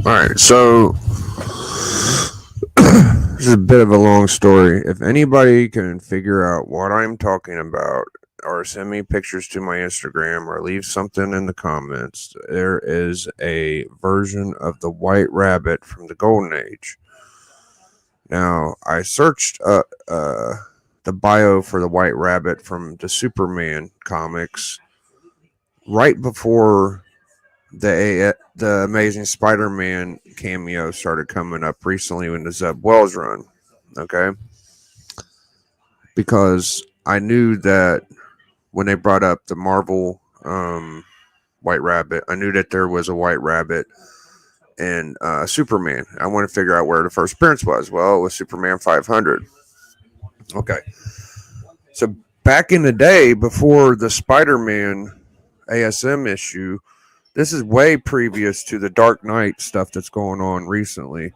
All right, so this is a bit of a long story. If anybody can figure out what I'm talking about, or send me pictures to my Instagram, or leave something in the comments, there is a version of the White Rabbit from the Golden Age. Now, I searched the bio for the White Rabbit from the Superman comics right before the Amazing Spider-Man cameo started coming up recently in the Zeb Wells run. Okay, because I knew that when they brought up the Marvel White Rabbit, I knew that there was a White Rabbit and Superman. I want to figure out where the first appearance was. Well, it was Superman 500. Okay, so back in the day before the Spider-Man ASM issue, this is way previous to the Dark Knight stuff that's going on recently.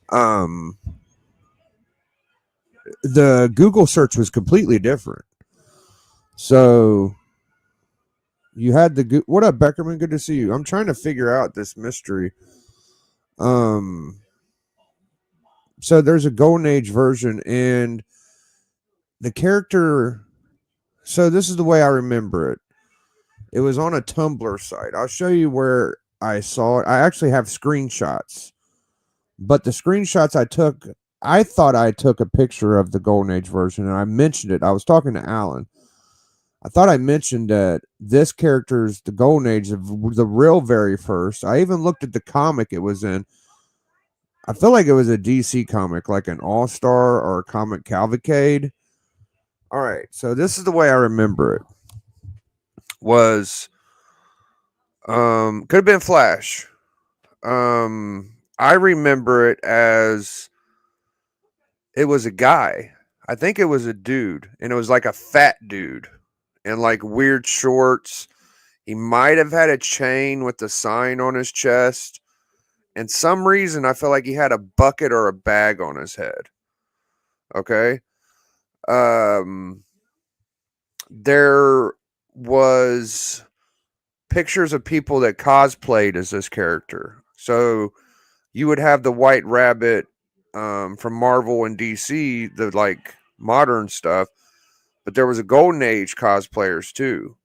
Um, the Google search was completely different. So you had the what up, Beckerman? Good to see you. I'm trying to figure out this mystery. Um, so there's a Golden Age version, and the character. So this is the way I remember it. It was on a Tumblr site. I'll show you where I saw it. I actually have screenshots, but the screenshots I took, I thought I took a picture of the Golden Age version, and I mentioned it. I was talking to Alan. I thought I mentioned that this character's the Golden Age of the real very first. I even looked at the comic it was in. I feel like it was a DC comic, like an All Star or a comic Cavalcade. All right, so this is the way I remember it. Was could have been Flash. I remember it as it was a guy. I think it was a dude, and it was like a fat dude and like weird shorts. He might have had a chain with the sign on his chest. And some reason I feel like he had a bucket or a bag on his head. Okay. Um there was pictures of people that cosplayed as this character. So you would have the White Rabbit from Marvel and DC, the like modern stuff, but there was a Golden Age cosplayers too.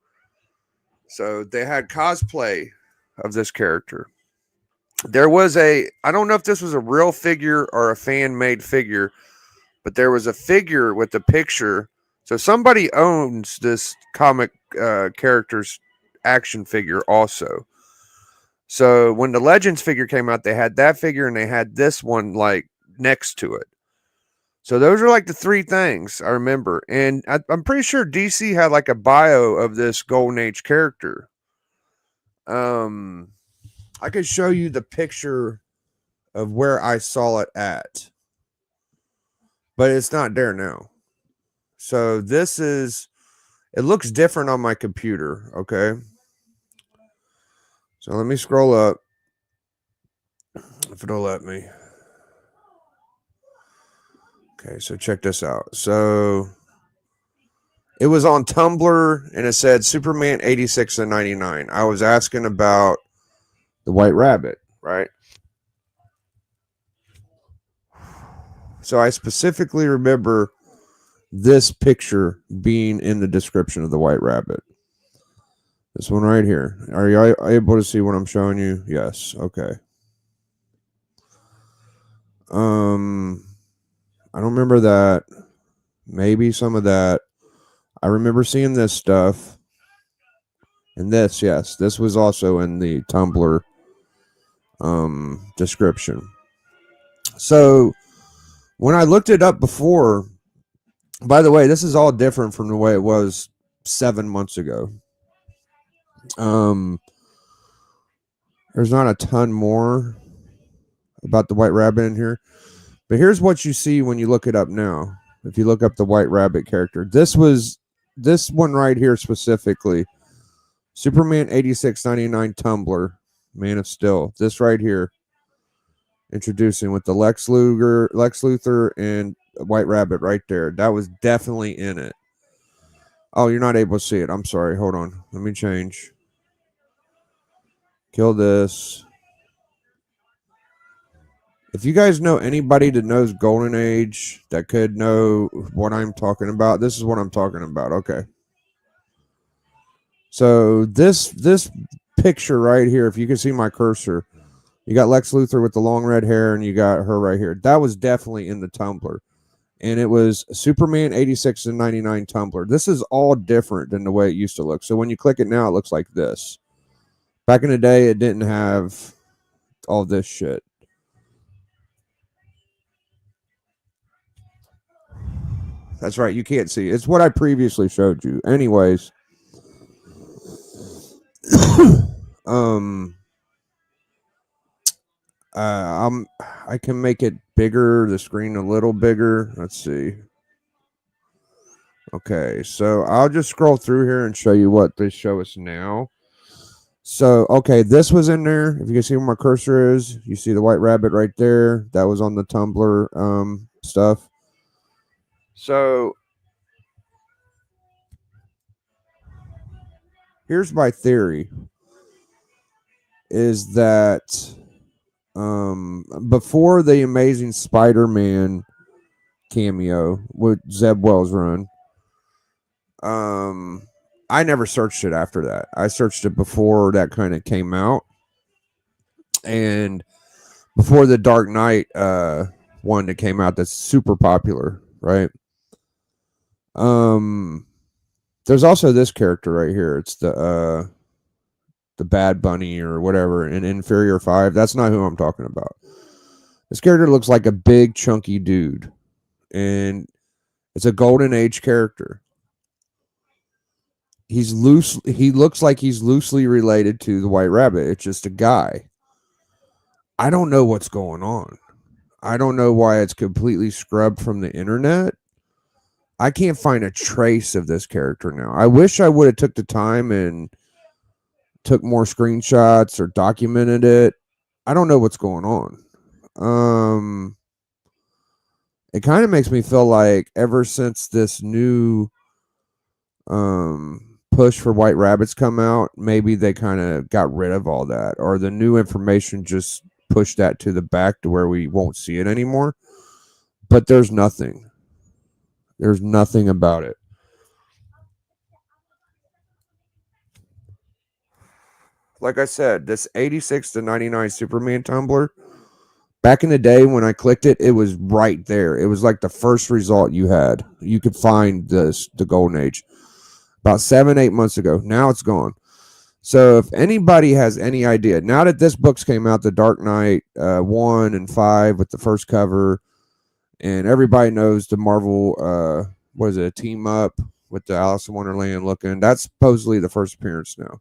So they had cosplay of this character. There was I don't know if this was a real figure or a fan made figure, but there was a figure with the picture. So somebody owns this comic character's action figure also. So when the Legends figure came out, they had that figure and they had this one like next to it. So those are like the three things I remember. And I'm pretty sure DC had like a bio of this Golden Age character. Um, I could show you the picture of where I saw it at, but it's not there now. So this is, it looks different on my computer. Okay. So let me scroll up if it'll let me. Okay. So check this out. So it was on Tumblr and it said Superman 86 and 99. I was asking about the White Rabbit, right? So I specifically remember this picture being in the description of the White Rabbit. This one right here. Are you able to see what I'm showing you? Yes. Okay. I don't remember that. Maybe some of that. I remember seeing this stuff. And this, yes, this was also in the Tumblr description. So when I looked it up before, by the way, this is all different from the way it was 7 months ago. There's not a ton more about the White Rabbit in here, but here's what you see when you look it up now. If you look up the White Rabbit character, this one right here specifically, Superman 8699 Tumblr, Man of Steel. This right here, introducing with the Lex Luthor, and White Rabbit right there. That was definitely in it. Oh, you're not able to see it. I'm sorry. Hold on. Let me change. Kill this. If you guys know anybody that knows Golden Age that could know what I'm talking about, this is what I'm talking about. Okay. So this picture right here, if you can see my cursor, you got Lex Luthor with the long red hair, and you got her right here. That was definitely in the Tumblr, and it was Superman 86 and 99 Tumblr. This is all different than the way it used to look. So when you click it now, it looks like this. Back in the day, it didn't have all this shit. That's right. You can't see. It's what I previously showed you. Anyways, um, I can make it bigger. The screen a little bigger. Let's see. Okay, so I'll just scroll through here and show you what they show us now. So, okay, this was in there. If you can see where my cursor is, you see the White Rabbit right there. That was on the Tumblr stuff. So, here's my theory is that before the Amazing Spider-Man cameo with Zeb Wells run, I never searched it after that. I searched it before that kind of came out, and before the Dark Knight one that came out that's super popular, right? There's also this character right here. It's the Bad Bunny or whatever in Inferior 5. That's not who I'm talking about. This character looks like a big chunky dude, and it's a Golden Age character. He's loose. He looks like he's loosely related to the White Rabbit. It's just a guy. I don't know what's going on. I don't know why it's completely scrubbed from the internet. I can't find a trace of this character now. I wish I would have took the time and took more screenshots or documented it. I don't know what's going on. It kind of makes me feel like ever since this new push for White Rabbits come out, maybe they kind of got rid of all that, or the new information just pushed that to the back to where we won't see it anymore. But there's nothing. There's nothing about it. Like I said, this 86 to 99 Superman Tumblr, back in the day when I clicked it, it was right there. It was like the first result you had. You could find the Golden Age about 7-8 months ago. Now it's gone. So if anybody has any idea, now that this book's came out, The Dark Knight 1 and 5 with the first cover, and everybody knows the Marvel, what is it, a team up with the Alice in Wonderland looking. That's supposedly the first appearance now.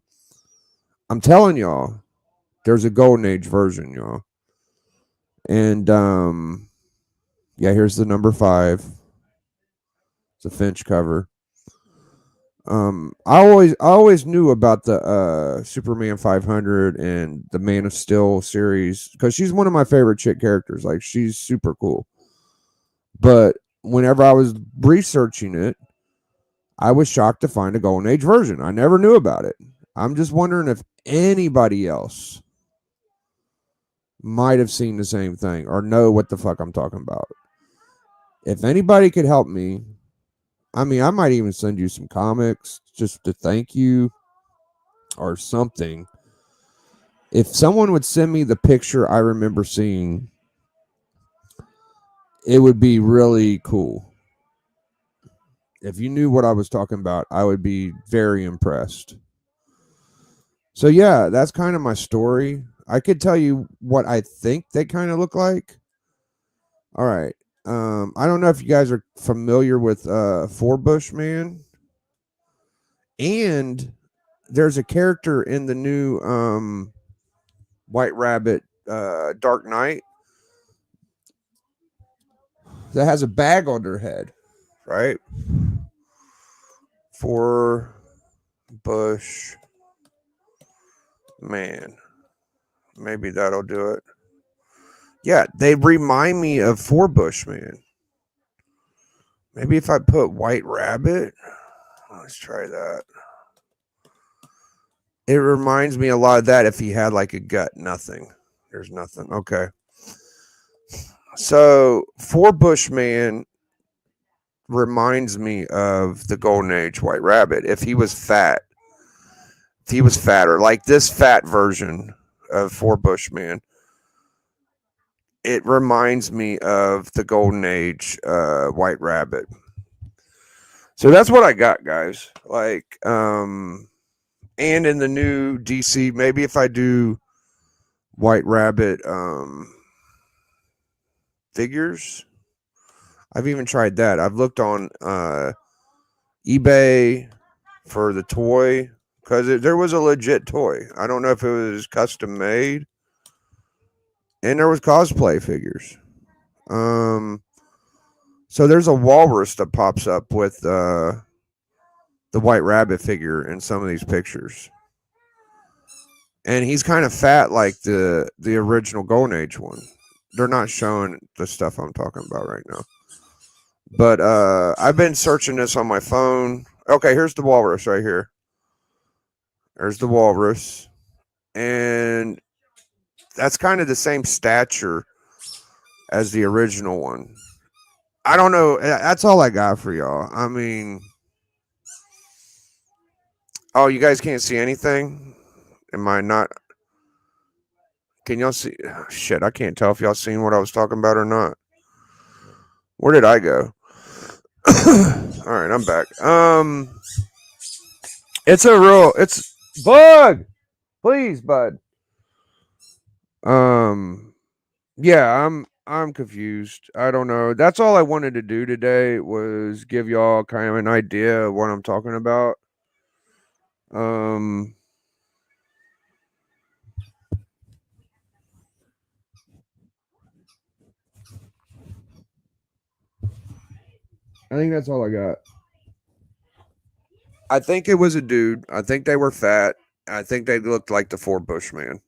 I'm telling y'all, there's a Golden Age version, y'all. And yeah, here's the number 5. It's a Finch cover. I always knew about the Superman 500 and the Man of Steel series because she's one of my favorite chick characters. Like, she's super cool. But whenever I was researching it, I was shocked to find a Golden Age version. I never knew about it. I'm just wondering if anybody else might have seen the same thing or know what the fuck I'm talking about. If anybody could help me, I mean, I might even send you some comics just to thank you or something. If someone would send me the picture I remember seeing, it would be really cool. If you knew what I was talking about, I would be very impressed. So yeah, that's kind of my story. I could tell you what I think they kind of look like. All right. I don't know if you guys are familiar with Forbush Man. And there's a character in the new White Rabbit Dark Knight that has a bag on their head, right? Forbush Man. Maybe that'll do it. Yeah, they remind me of Forbush Man. Maybe if I put White Rabbit, let's try that. It reminds me a lot of that if he had like a gut. Nothing. There's nothing. Okay. So, For Bushman reminds me of the Golden Age White Rabbit. If he was fatter, like this fat version of For Bushman, it reminds me of the Golden Age White Rabbit. So that's what I got, guys. And in the new DC, maybe if I do White Rabbit figures, I've even tried that. I've looked on eBay for the toy because there was a legit toy. I don't know if it was custom made, and there was cosplay figures. Um, so there's a walrus that pops up with the White Rabbit figure in some of these pictures, and he's kind of fat like the original Golden Age one. They're not showing the stuff I'm talking about right now. But I've been searching this on my phone. Okay, here's the walrus right here. There's the walrus. And that's kind of the same stature as the original one. I don't know. That's all I got for y'all. I mean, oh, you guys can't see anything? Am I not? Can y'all see? Shit, I can't tell if y'all seen what I was talking about or not. Where did I go? All right, I'm back. It's bug. Please, bud. Um, yeah, I'm confused. I don't know. That's all I wanted to do today was give y'all kind of an idea of what I'm talking about. Um, I think that's all I got. I think it was a dude. I think they were fat. I think they looked like the Four Bushman.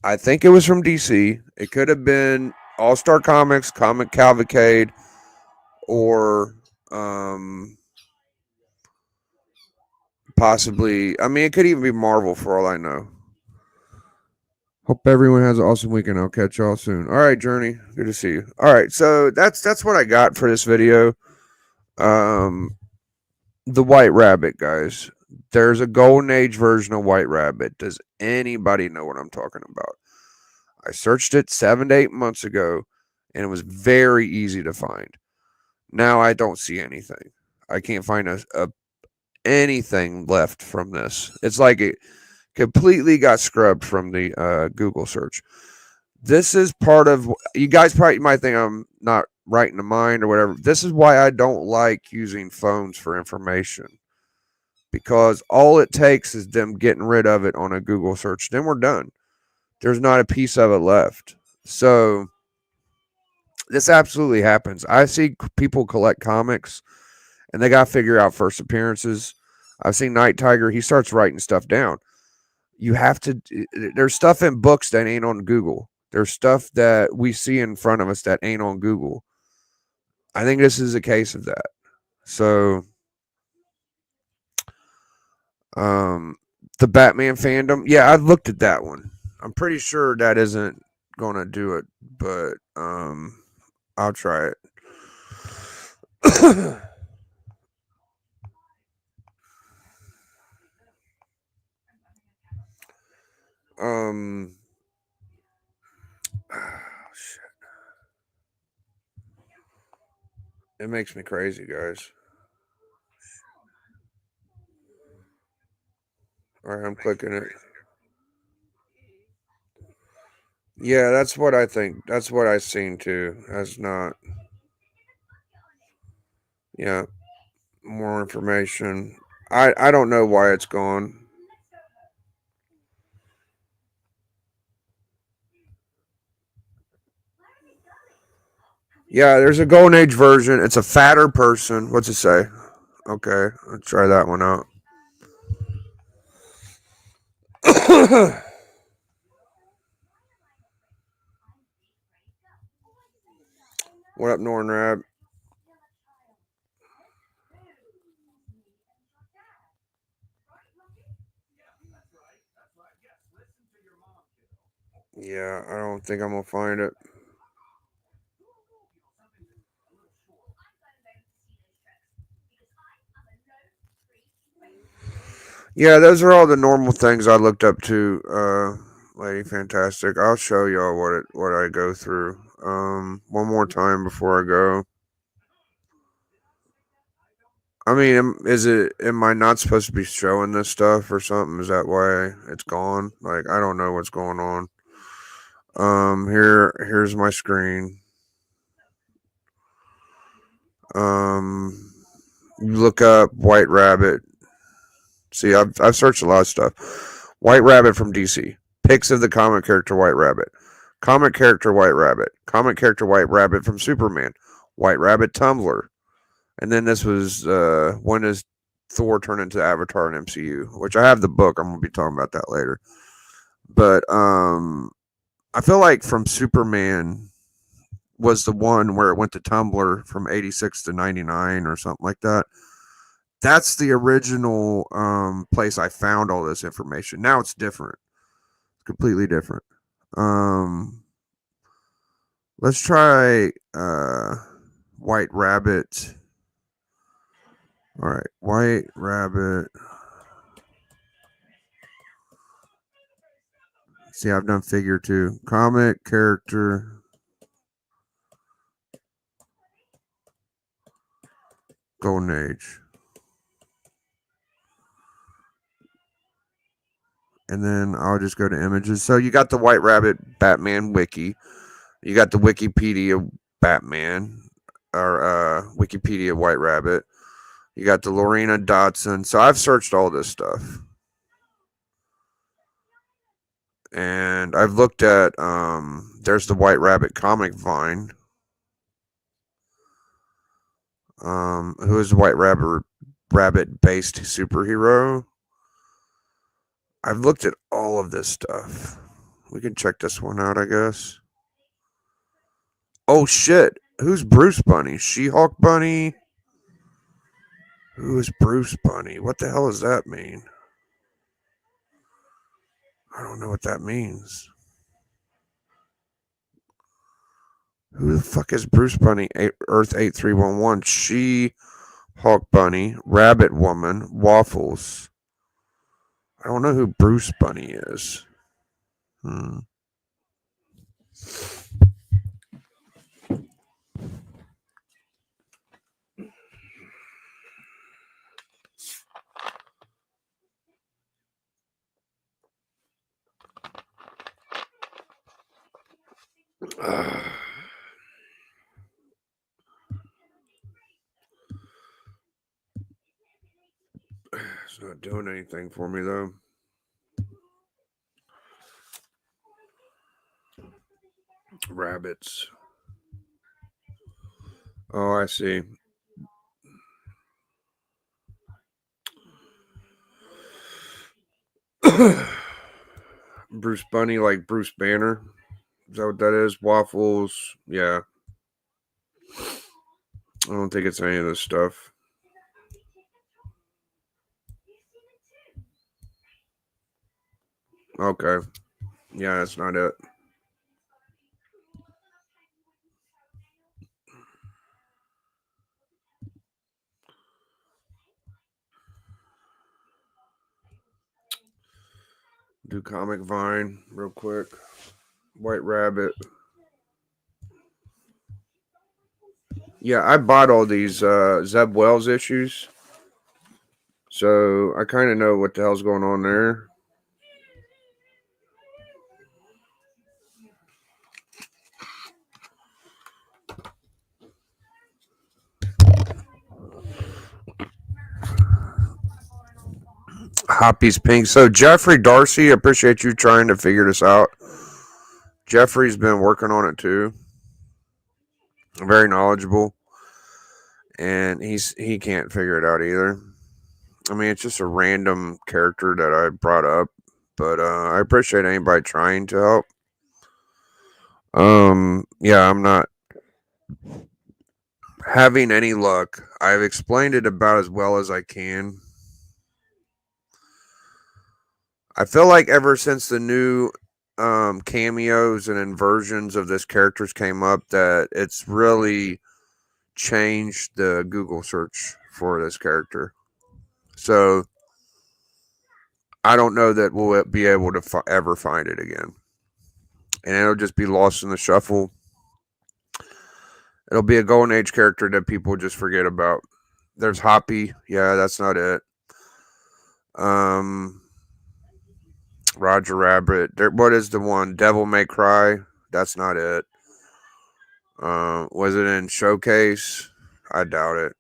I think it was from DC. It could have been All Star Comics, Comic Cavalcade, or possibly. I mean, it could even be Marvel for all I know. Hope everyone has an awesome weekend. I'll catch y'all soon. All right, Journey. Good to see you. All right, so that's what I got for this video. Um, the White Rabbit, guys. There's a Golden Age version of White Rabbit. Does anybody know what I'm talking about? I searched it 7 to 8 months ago, and it was very easy to find. Now I don't see anything. I can't find a anything left from this. It's like it completely got scrubbed from the Google search. This is part of you guys probably might think I'm not right in the mind or whatever. This is why I don't like using phones for information because all it takes is them getting rid of it on a Google search. Then we're done. There's not a piece of it left. So this absolutely happens. I see people collect comics and they got to figure out first appearances. I've seen Night Tiger. He starts writing stuff down. You have to, there's stuff in books that ain't on Google. There's stuff that we see in front of us that ain't on Google. I think this is a case of that. So, um, the Batman fandom, yeah, I've looked at that one. I'm pretty sure that isn't gonna do it, but I'll try it. um, shit, it makes me crazy, guys. All right, I'm clicking it. Yeah, that's what I think. That's what I seen too. That's not. Yeah, more information. I don't know why it's gone. Yeah, there's a Golden Age version. It's a fatter person. What's it say? Okay, let's try that one out. What up, Norn Rab? Yeah, I don't think I'm gonna find it. Yeah, those are all the normal things I looked up to, Lady Fantastic. I'll show y'all what I go through. One more time before I go. I mean, am I not supposed to be showing this stuff or something? Is that why it's gone? Like, I don't know what's going on. Here's my screen. Um, you look up White Rabbit. See, I've searched a lot of stuff. White Rabbit from DC. Pics of the comic character White Rabbit. Comic character White Rabbit. Comic character White Rabbit from Superman. White Rabbit Tumblr. And then this was when does Thor turn into Avatar in MCU? Which I have the book. I'm gonna be talking about that later. But I feel like from Superman was the one where it went to Tumblr from 86 to 99 or something like that. That's the original place I found all this information. Now it's different. Completely different. Let's try White Rabbit. All right, White Rabbit. See, I've done figure too. Comic character. Golden Age. And then I'll just go to images. So you got the White Rabbit Batman wiki. You got the Wikipedia Batman or Wikipedia White Rabbit. You got the Lorena Dotson. So I've searched all this stuff. And I've looked at there's the White Rabbit comic Vine. Who is the White Rabbit based superhero? I've looked at all of this stuff. We can check this one out, I guess. Oh shit. Who's Bruce Bunny? She-Hulk Bunny? Who is Bruce Bunny? What the hell does that mean? I don't know what that means. Who the fuck is Bruce Bunny? Earth 8311. She-Hulk Bunny. Rabbit Woman. Waffles. I don't know who Bruce Bunny is. It's not doing anything for me though. Rabbits. Oh, I see. Bruce Bunny, like Bruce Banner. Is that what that is? Waffles. Yeah. I don't think it's any of this stuff. Okay. Yeah, that's not it. Do Comic Vine real quick. White Rabbit. Yeah, I bought all these Zeb Wells issues. So I kind of know what the hell's going on there. Hoppy's Pink. So Jeffrey Darcy, appreciate you trying to figure this out. Jeffrey's been working on it too. Very knowledgeable. And he can't figure it out either. I mean, it's just a random character that I brought up, but I appreciate anybody trying to help. Yeah, I'm not having any luck. I've explained it about as well as I can. I feel like ever since the new cameos and inversions of this characters came up, that it's really changed the Google search for this character. So I don't know that we'll be able to ever find it again. And it'll just be lost in the shuffle. It'll be a Golden Age character that people just forget about. There's Hoppy. Yeah, that's not it. Roger Rabbit. What is the one? Devil May Cry. That's not it. Was it in Showcase? I doubt it.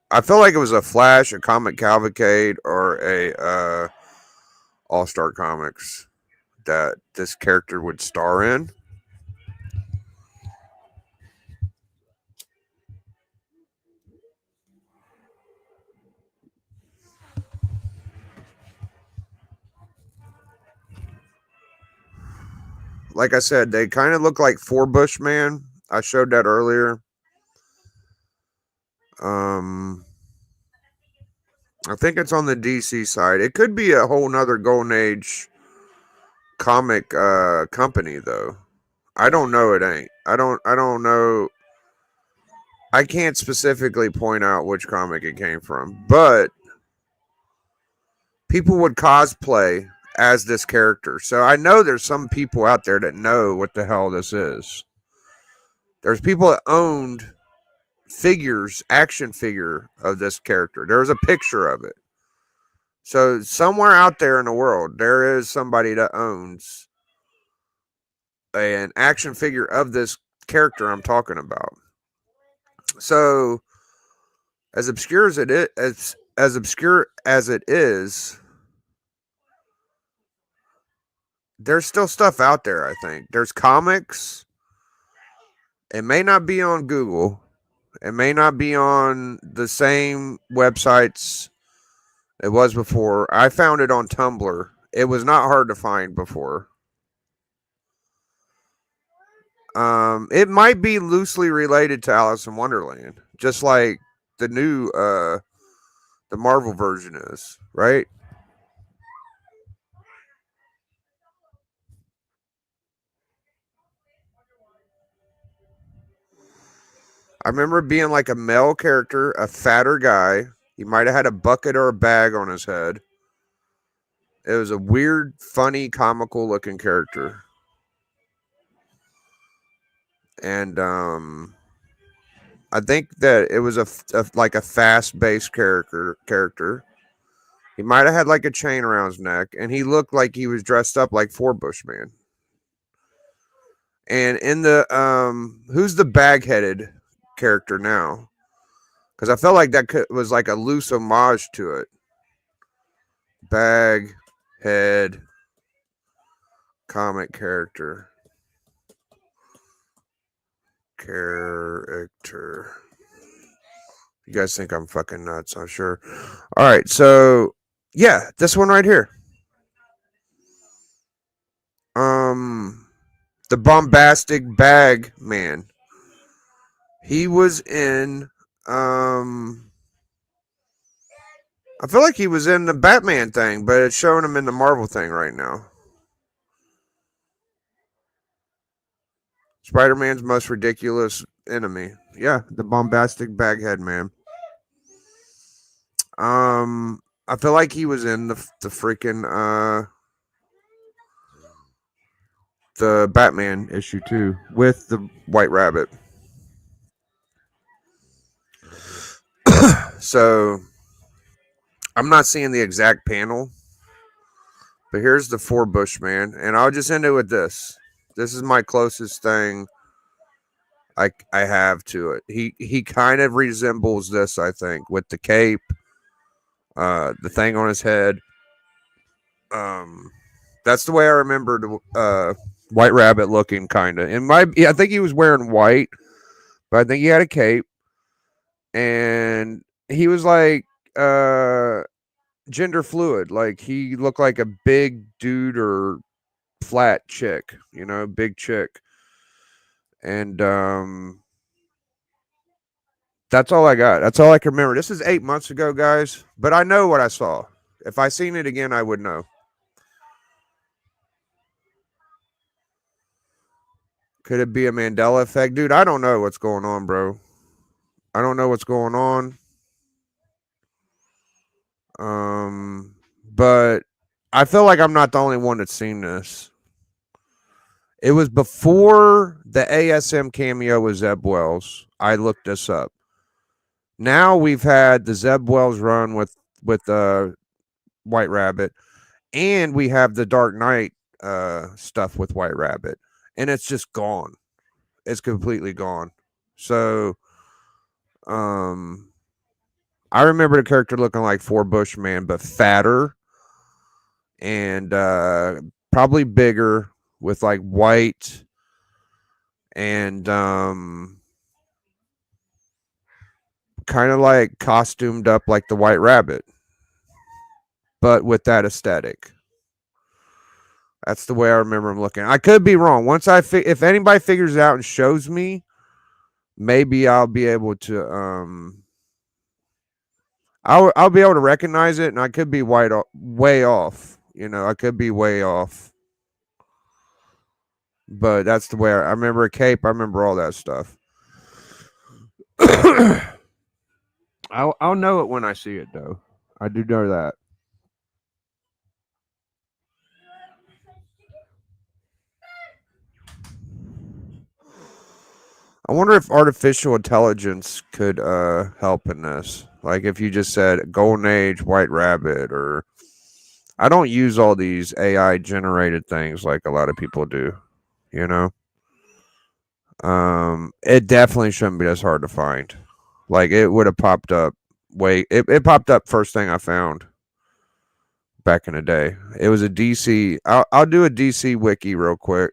I feel like it was a Flash, a Comic Cavalcade, or a All Star Comics that this character would star in. Like I said, they kind of look like Four Bushman. I showed that earlier. I think it's on the DC side. It could be a whole nother Golden Age comic company though. I don't know. It ain't. I don't know. I can't specifically point out which comic it came from, but people would cosplay as this character. So I know there's some people out there that know what the hell this is. There's people that owned figures, action figure of this character. There's a picture of it. So somewhere out there in the world, there is somebody that owns an action figure of this character I'm talking about. So as obscure as it is, as obscure as it is, there's still stuff out there. I think there's comics. It may not be on Google. It may not be on the same websites it was before. I found it on Tumblr. It was not hard to find before. It might be loosely related to Alice in Wonderland, just like the new the Marvel version is, right? I remember being like a male character, a fatter guy. He might have had a bucket or a bag on his head. It was a weird, funny, comical looking character. And I think that it was like a fast based character. He might have had like a chain around his neck, and he looked like he was dressed up like Four Bushman. And in the who's the bag headed character now? Because I felt like was like a loose homage to it. Bag head comic character. You guys think I'm fucking nuts, I'm sure. All right, so yeah, this one right here. The bombastic bag man. He was in I feel like he was in the Batman thing, but it's showing him in the Marvel thing right now. Spider-Man's most ridiculous enemy. Yeah, the bombastic baghead man. I feel like he was in the freaking the Batman issue too with the White Rabbit. So I'm not seeing the exact panel, but here's the Four Bushman, and I'll just end it with this. This is my closest thing I have to it. He kind of resembles this, I think, with the cape, the thing on his head. That's the way I remembered White Rabbit looking, kind of. I think he was wearing white, but I think he had a cape, and he was like gender fluid. Like he looked like a big dude or flat chick, big chick. And that's all I got. That's all I can remember. This is 8 months ago, guys, but I know what I saw. If I seen it again, I would know. Could it be a Mandela effect? Dude, I don't know what's going on, bro. I don't know what's going on. But I feel like I'm not the only one that's seen this. It was before the ASM cameo with Zeb Wells. I looked this up. Now we've had the Zeb Wells run with White Rabbit, and we have the Dark Knight stuff with White Rabbit, and it's just gone. It's completely gone. So, um, I remember the character looking like Four Bushman, but fatter and probably bigger with like white and kind of like costumed up like the White Rabbit, but with that aesthetic. That's the way I remember him looking. I could be wrong. If anybody figures it out and shows me, maybe I'll be able to I'll be able to recognize it, and I could be way off. You know, I could be way off. But that's the way I remember a cape. I remember all that stuff. I'll know it when I see it, though. I do know that. I wonder if artificial intelligence could help in this. Like if you just said Golden Age, White Rabbit, or I don't use all these AI generated things like a lot of people do. You know, it definitely shouldn't be as hard to find. Like it would have popped up. It popped up first thing I found back in the day. It was a DC. I'll do a DC wiki real quick.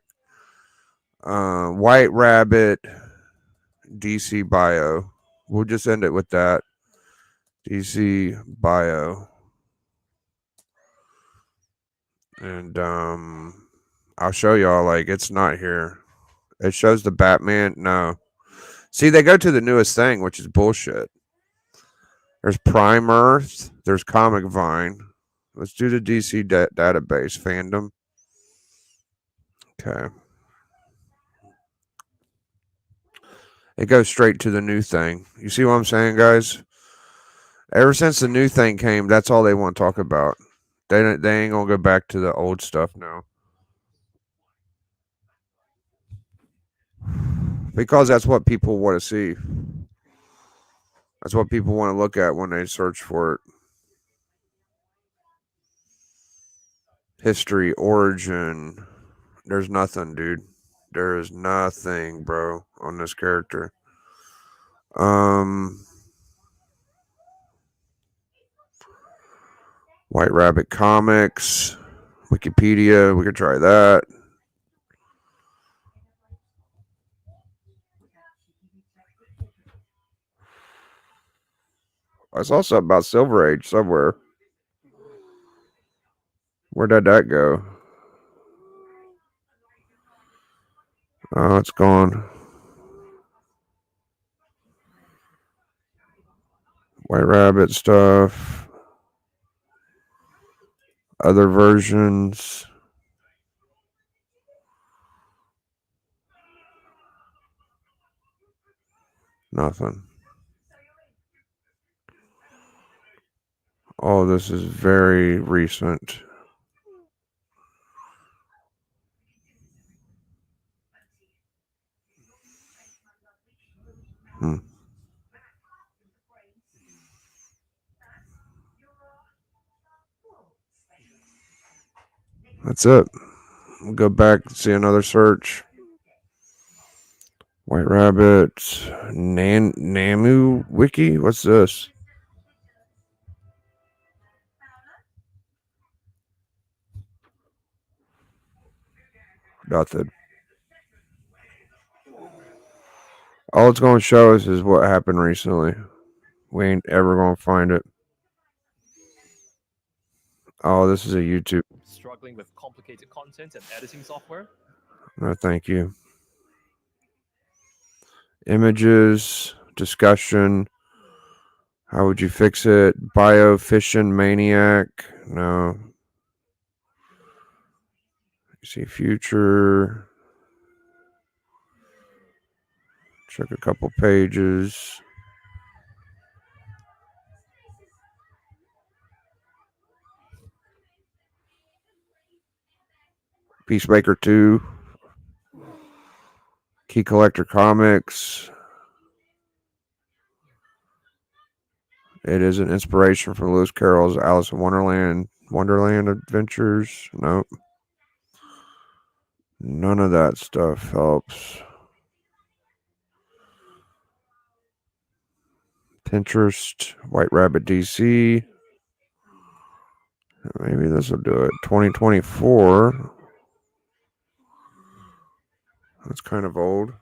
White Rabbit DC bio. We'll just end it with that. DC bio. And I'll show y'all like it's not here. It shows the Batman. No. See, they go to the newest thing, which is bullshit. There's Prime Earth. There's Comic Vine. Let's do the DC database fandom. Okay. It goes straight to the new thing. You see what I'm saying, guys? Ever since the new thing came, that's all they want to talk about. They ain't gonna go back to the old stuff now. Because that's what people want to see. That's what people want to look at when they search for it. History, origin. There's nothing, dude. There is nothing, bro, on this character. Um, White Rabbit Comics, Wikipedia. We could try that. I saw something about Silver Age somewhere. Where did that go? Oh, it's gone. White Rabbit stuff. Other versions. Nothing. Oh, this is very recent. Hmm. That's it. We'll go back and see another search. White Rabbit. Namu Wiki? What's this? Nothing. All it's going to show us is what happened recently. We ain't ever going to find it. Oh, this is a YouTube. Struggling with complicated content and editing software? No, thank you. Images, discussion. How would you fix it? Biofission Maniac. No. See future. Check a couple pages. Peacemaker 2, Key Collector Comics. It is an inspiration from Lewis Carroll's Alice in Wonderland Adventures. Nope. None of that stuff helps. Pinterest, White Rabbit DC. Maybe this will do it. 2024. That's kind of old.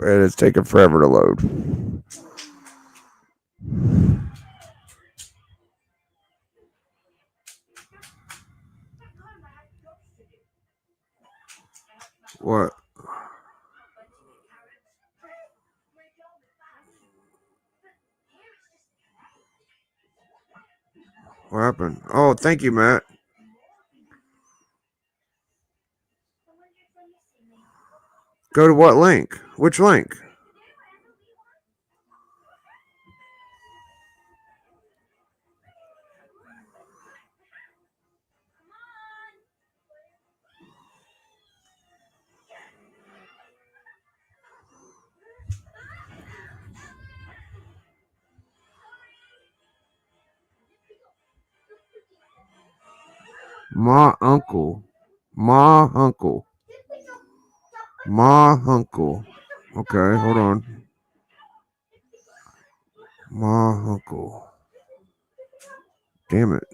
And it's taking forever to load. What? What happened? Oh, thank you, Matt. Go to what link? Which link? Ma uncle. Okay, hold on. Ma uncle. Damn it.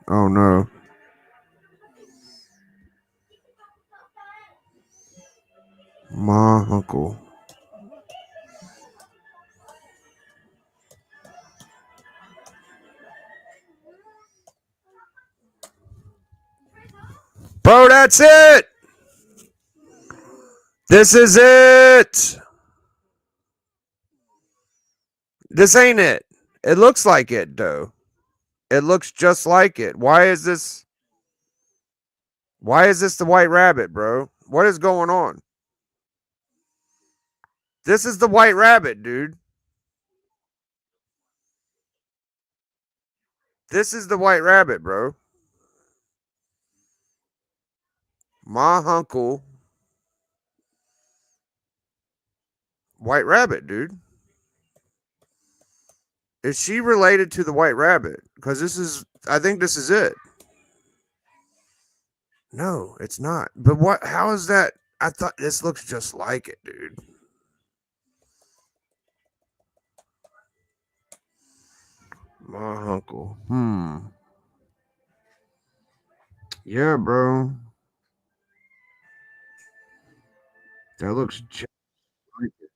Oh no. Ma uncle. Bro, that's it. This is it. This ain't it. It looks like it, though. It looks just like it. Why is this the White Rabbit, bro? What is going on? This is the White Rabbit, dude. This is the White Rabbit, bro. Ma uncle. White Rabbit, dude. Is she related to the White Rabbit? Because I think this is it. No, it's not. But what? How is that? I thought this looks just like it, dude. My uncle. Yeah, bro. That looks just like it.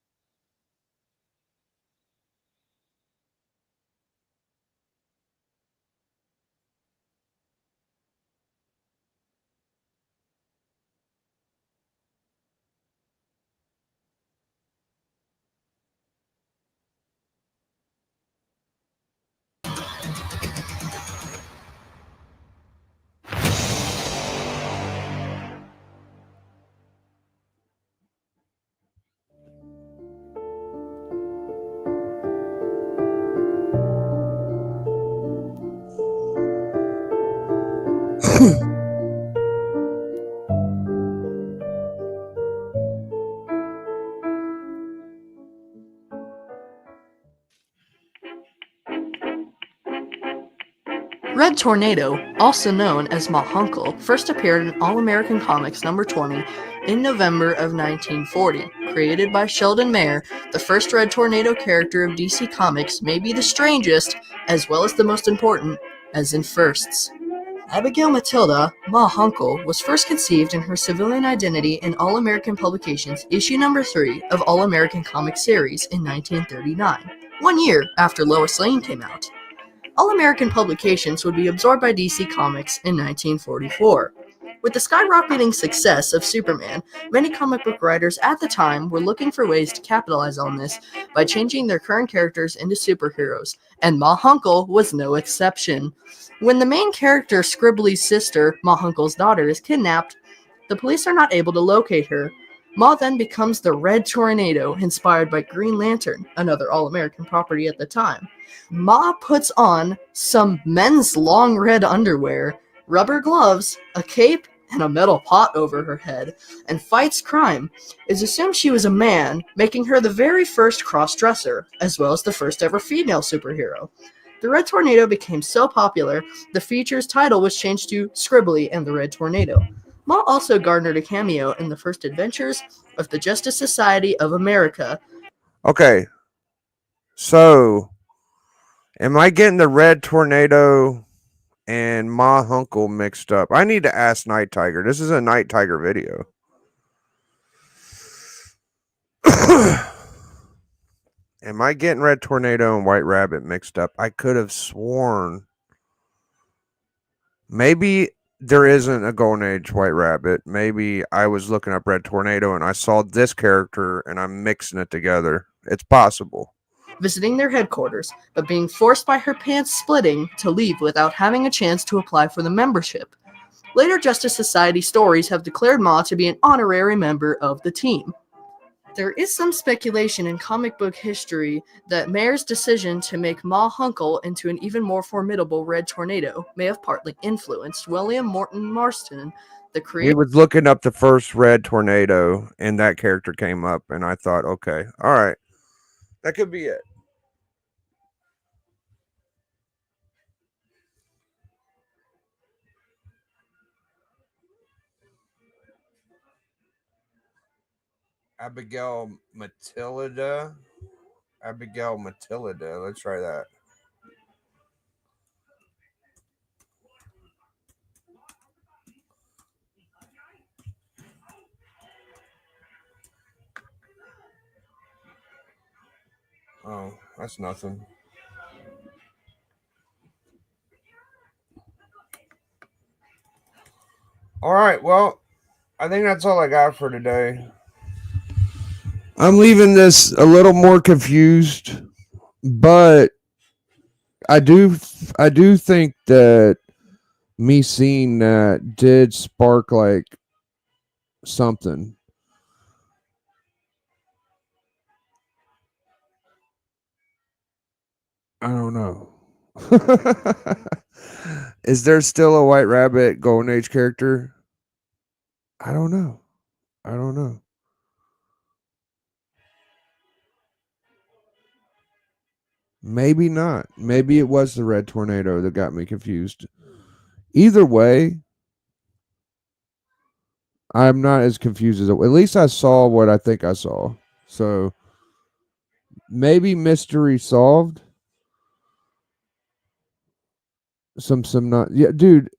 Red Tornado, also known as Mahunkle, first appeared in All-American Comics number 20 in November of 1940. Created by Sheldon Mayer, the first Red Tornado character of DC Comics may be the strangest, as well as the most important, as in firsts. Abigail Matilda Mahunkle was first conceived in her civilian identity in All-American Publications issue number 3 of All-American Comic Series in 1939, 1 year after Lois Lane came out. All-American Publications would be absorbed by DC Comics in 1944. With the skyrocketing success of Superman, many comic book writers at the time were looking for ways to capitalize on this by changing their current characters into superheroes, and Mahunkle was no exception. When the main character Scribbly's sister, Mahunkle's daughter, is kidnapped, the police are not able to locate her. Ma then becomes the Red Tornado, inspired by Green Lantern, another All-American property at the time. Ma puts on some men's long red underwear, rubber gloves, a cape, and a metal pot over her head, and fights crime. It's assumed she was a man, making her the very first cross-dresser, as well as the first ever female superhero. The Red Tornado became so popular, the feature's title was changed to Scribbly and the Red Tornado. Ma also garnered a cameo in the first adventures of the Justice Society of America. Okay, so am I getting the Red Tornado and Ma Hunkle mixed up? I need to ask Night Tiger. This is a Night Tiger video. Am I getting Red Tornado and White Rabbit mixed up? I could have sworn maybe there isn't a Golden Age White Rabbit. Maybe I was looking up Red Tornado and I saw this character and I'm mixing it together. It's possible. Visiting their headquarters, but being forced by her pants splitting to leave without having a chance to apply for the membership. Later Justice Society stories have declared Ma to be an honorary member of the team. There is some speculation in comic book history that Mayer's decision to make Ma Hunkle into an even more formidable Red Tornado may have partly influenced William Morton Marston, the He creator. was looking up the first Red Tornado and that character came up and I thought, okay, all right, that could be it. Abigail Matilda. Abigail Matilda. Let's try that. Oh, that's nothing. All right, well, I think that's all I got for today. I'm leaving this a little more confused, but I do think that me seeing that did spark like something. I don't know. Is there still a White Rabbit Golden Age character? I don't know. I don't know. Maybe not. Maybe it was the Red Tornado that got me confused. Either way, I'm not as confused as at least I saw what I think I saw. So maybe mystery solved. Some not yeah, dude.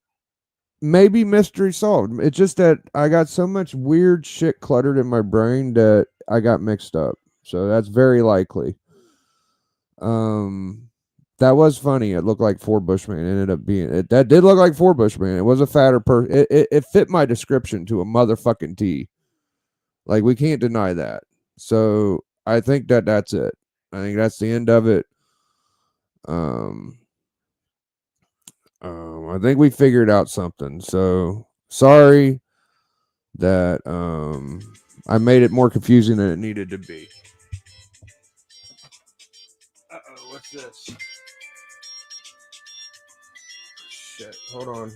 Maybe mystery solved. It's just that I got so much weird shit cluttered in my brain that I got mixed up. So that's very likely. Um, that was funny. It looked like Four Bushman. It ended up being it. That did look like Four Bushman. It was a fatter person. It fit my description to a motherfucking T. Like we can't deny that. So I think that's it. I think that's the end of it. Um, I think we figured out something. So sorry that I made it more confusing than it needed to be. Uh-oh, what's this? Shit, hold on.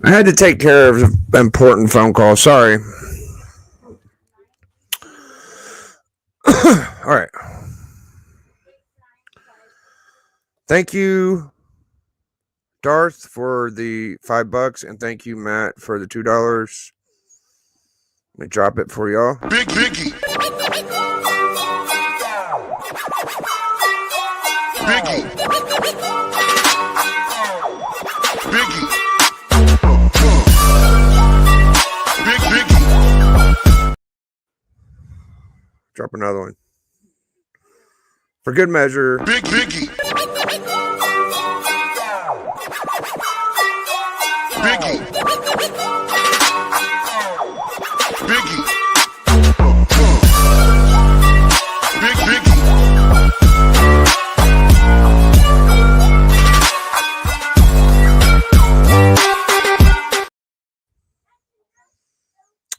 I had to take care of an important phone call. Sorry. All right. Thank you, Darth, for the $5, and thank you, Matt, for the $2. Let me drop it for y'all. Big Biggie. Biggie. Biggie. Big Biggie. Drop another one. For good measure. Big Biggie. Biggie. Biggie. Big Biggie.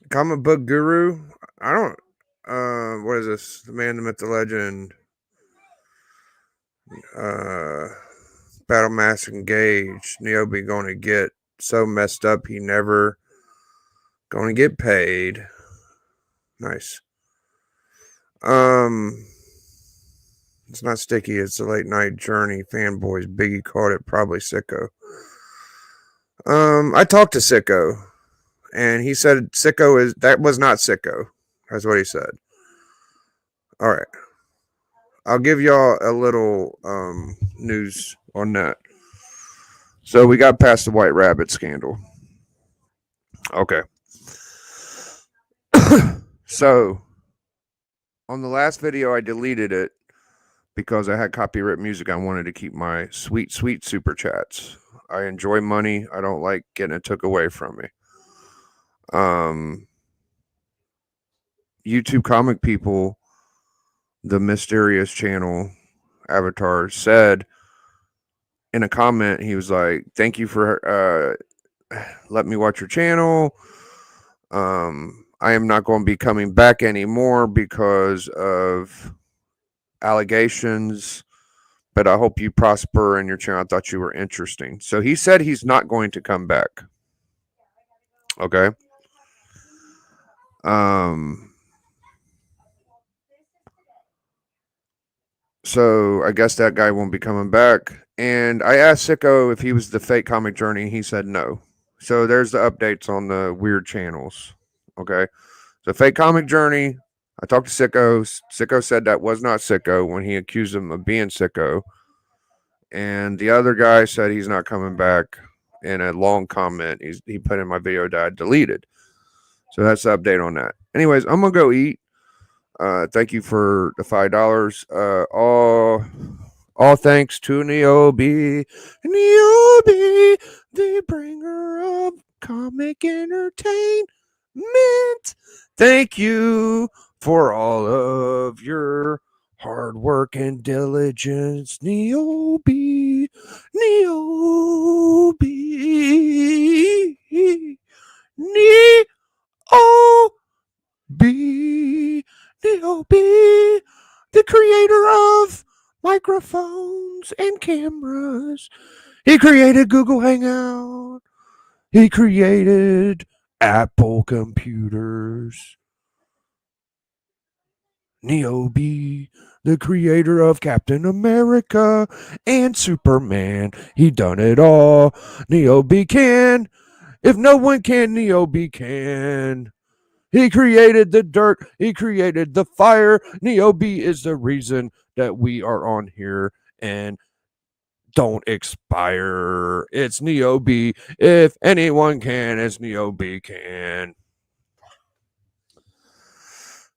Comic book guru. I don't. What is this? The man, the myth, the legend. Battle Mask engaged. Niobe going to get so messed up he never going to get paid. Nice. It's not sticky. It's a late night journey. Fanboys. Biggie called it probably Sicko. I talked to Sicko, and he said that was not Sicko. That's what he said. All right. I'll give y'all a little news on that. So we got past the White Rabbit scandal. Okay. So on the last video, I deleted it because I had copyright music. I wanted to keep my sweet, sweet super chats. I enjoy money. I don't like getting it took away from me. YouTube comic people, the mysterious channel avatar, said in a comment, he was like, thank you for let me watch your channel. I am not going to be coming back anymore because of allegations, but I hope you prosper in your channel. I thought you were interesting. So he said he's not going to come back. Okay. So I guess that guy won't be coming back. And I asked Sicko if he was the fake comic journey. He said no. So there's the updates on the weird channels. Okay. So fake comic journey. I talked to Sicko. Sicko said that was not Sicko when he accused him of being Sicko. And the other guy said he's not coming back. In a long comment he put in my video that I deleted. So that's the update on that. Anyways, I'm going to go eat. Thank you for the $5. All thanks to Niobe. Niobe, the bringer of comic entertainment. Thank you for all of your hard work and diligence, Niobe. Niobe. Niobe, the creator of microphones and cameras. He created Google Hangout. He created Apple computers. Niobe, the creator of Captain America and Superman. He done it all. Niobe can. If no one can, Niobe can. He created the dirt. He created the fire. Niobe is the reason that we are on here and don't expire. It's Niobe. If anyone can, it's Niobe can.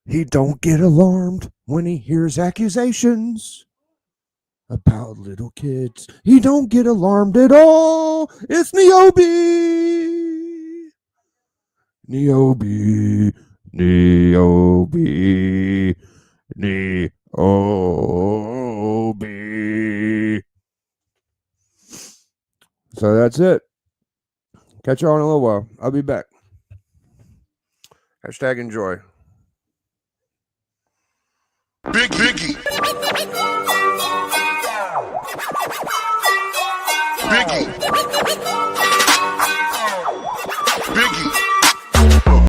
He don't get alarmed when he hears accusations about little kids. He don't get alarmed at all. It's Niobe. Niobe, Niobe, Niobe. So that's it. Catch y'all in a little while. I'll be back. Hashtag enjoy. Big Biggie. Biggie.